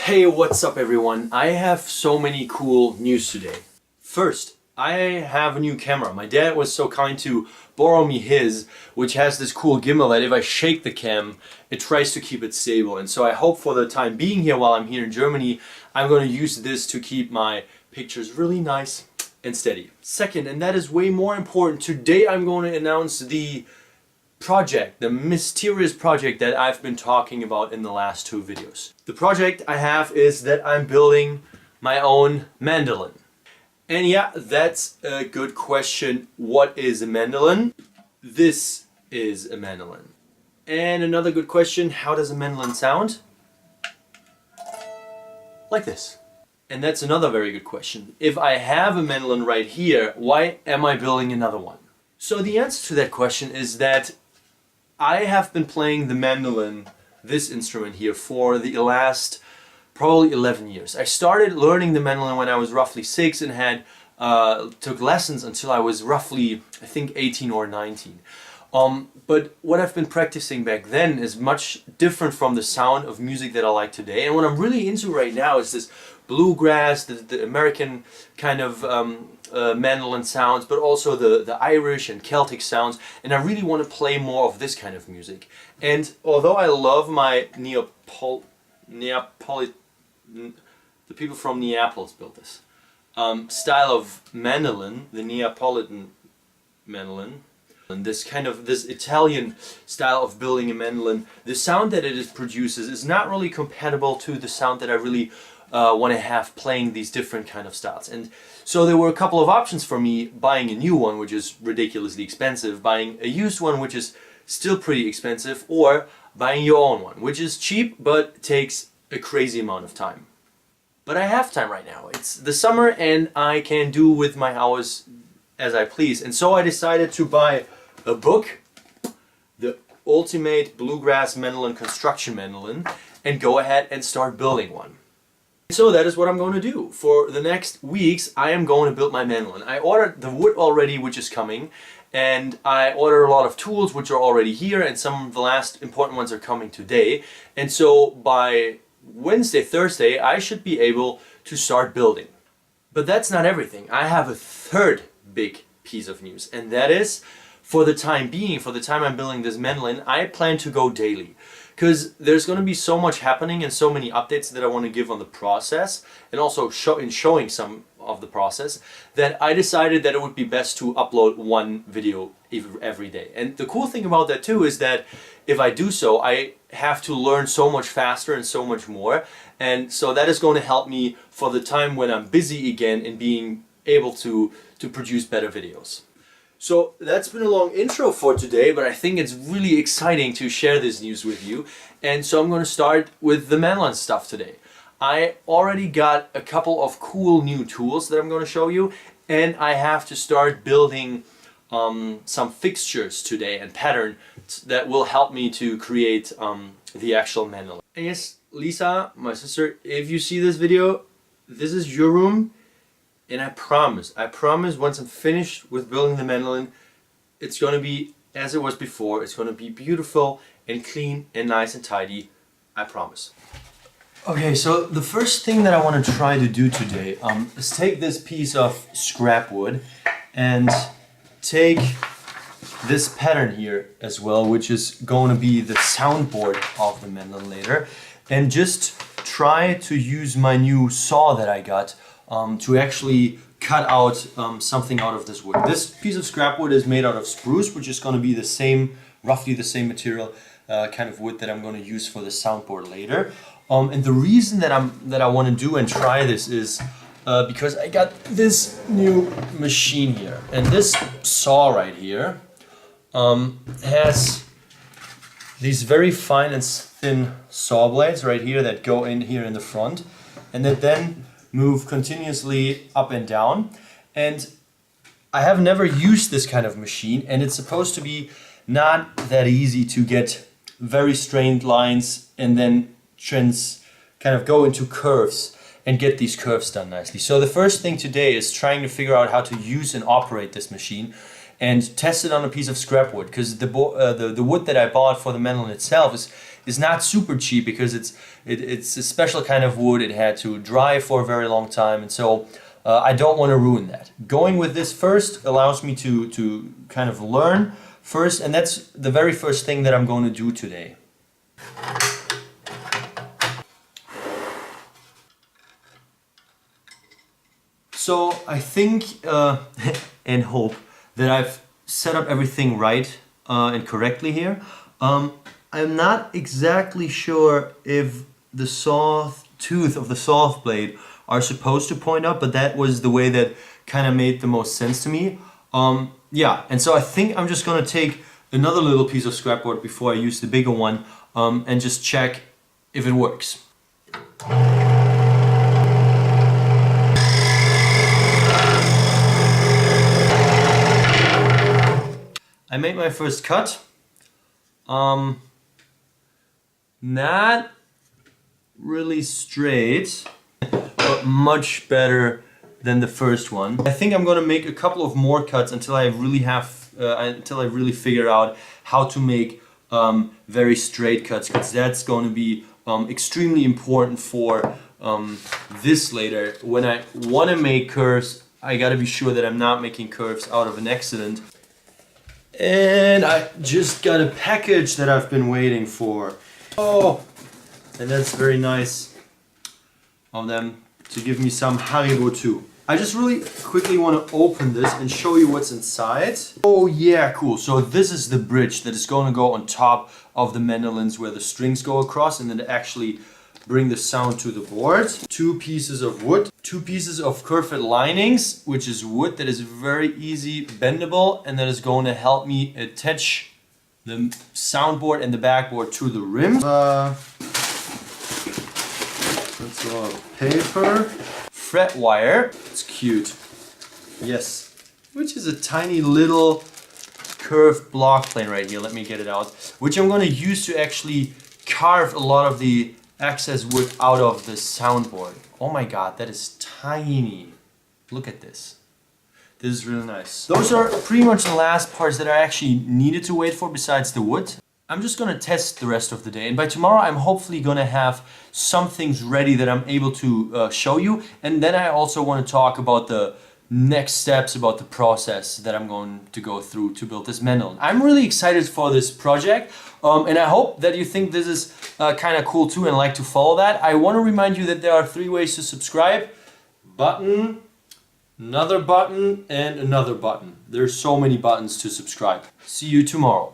Hey, what's up everyone? I have so many cool news today. First, I have a new camera. My dad was so kind to borrow me his, which has this cool gimbal that if I shake the cam, it tries to keep it stable. And so I hope for the time being here while I'm here in Germany, I'm going to use this to keep my pictures really nice and steady. Second, and that is way more important, today I'm going to announce the project, the mysterious project that I've been talking about in the last two videos. The project I have is that I'm building my own mandolin. And yeah, that's a good question. What is a mandolin? This is a mandolin. And another good question, how does a mandolin sound? Like this. And that's another very good question. If I have a mandolin right here, why am I building another one? So the answer to that question is that I have been playing the mandolin, this instrument here, for the last probably 11 years. I started learning the mandolin when I was roughly 6 and had took lessons until I was roughly, I think, 18 or 19. But what I've been practicing back then is much different from the sound of music that I like today. And what I'm really into right now is this bluegrass, the American kind of mandolin sounds, but also the Irish and Celtic sounds. And I really want to play more of this kind of music. And although I love my the people from Neapolis built this style of mandolin, the Neapolitan mandolin, and this Italian style of building a mandolin, the sound that it produces is not really compatible to the sound that I really want to have playing these different kind of styles. And so there were a couple of options for me: buying a new one, which is ridiculously expensive, buying a used one, which is still pretty expensive, or buying your own one, which is cheap but takes a crazy amount of time. But I have time right now. It's the summer and I can do with my hours as I please. And so I decided to buy a book, The Ultimate Bluegrass Mandolin Construction Mandolin, and go ahead and start building one. So that is what I'm going to do. For the next weeks, I am going to build my mandolin. I ordered the wood already, which is coming, and I ordered a lot of tools, which are already here, and some of the last important ones are coming today. And so by Wednesday, Thursday, I should be able to start building. But that's not everything. I have a third big piece of news, and that is, for the time being, for the time I'm building this mandolin, I plan to go daily. Because there's going to be so much happening and so many updates that I want to give on the process, and also showing some of the process, that I decided that it would be best to upload one video every day. And the cool thing about that too is that if I do so, I have to learn so much faster and so much more. And so that is going to help me for the time when I'm busy again in being able to produce better videos. So that's been a long intro for today, but I think it's really exciting to share this news with you. And so I'm going to start with the mandolin stuff today. I already got a couple of cool new tools that I'm going to show you, and I have to start building some fixtures today and patterns that will help me to create the actual mandolin. And yes, Lisa, my sister, if you see this video, this is your room. And I promise once I'm finished with building the mandolin, it's going to be as it was before. It's going to be beautiful and clean and nice and tidy. I promise. Okay, so the first thing that I want to try to do today is take this piece of scrap wood and take this pattern here as well, which is going to be the soundboard of the mandolin later, and just try to use my new saw that I got to actually cut out something out of this wood. This piece of scrap wood is made out of spruce, which is going to be the same, roughly the same material, kind of wood that I'm going to use for the soundboard later. And the reason that I want to do and try this is because I got this new machine here, and this saw right here has these very fine and thin saw blades right here that go in here in the front, and that then move continuously up and down. And I have never used this kind of machine, and it's supposed to be not that easy to get very straight lines and then kind of go into curves and get these curves done nicely. So the first thing today is trying to figure out how to use and operate this machine and test it on a piece of scrap wood, because the wood that I bought for the mandolin itself is not super cheap because it's a special kind of wood. It had to dry for a very long time, and so I don't want to ruin that. Going with this first allows me to kind of learn first, and that's the very first thing that I'm going to do today. So I think and hope that I've set up everything right and correctly here. I'm not exactly sure if the saw tooth of the saw blade are supposed to point up, but that was the way that kind of made the most sense to me. Yeah, and so I think I'm just gonna take another little piece of scrapboard before I use the bigger one and just check if it works. I made my first cut. Not really straight, but much better than the first one. I think I'm gonna make a couple of more cuts until I really figure out how to make very straight cuts, because that's going to be extremely important for this later. When I want to make curves, I gotta be sure that I'm not making curves out of an accident. And I just got a package that I've been waiting for. Oh, and that's very nice of them to give me some Haribo too. I just really quickly want to open this and show you what's inside. Oh yeah, cool. So this is the bridge that is going to go on top of the mandolins where the strings go across, and then actually bring the sound to the board. 2 pieces of wood, 2 pieces of curved linings, which is wood that is very easy bendable, and that is going to help me attach the soundboard and the backboard to the rim. That's a lot of paper. Fret wire. It's cute. Yes. Which is a tiny little curved block plane right here. Let me get it out. Which I'm going to use to actually carve a lot of the excess wood out of the soundboard. Oh my god, that is tiny. Look at this. This is really nice. Those are pretty much the last parts that I actually needed to wait for besides the wood. I'm just gonna test the rest of the day, and by tomorrow I'm hopefully gonna have some things ready that I'm able to show you, and then I also want to talk about the next steps, about the process that I'm going to go through to build this mandolin. I'm really excited for this project, and I hope that you think this is kind of cool too and like to follow that. I want to remind you that there are 3 ways to subscribe. Button, another button, and another button. There's so many buttons to subscribe. See you tomorrow.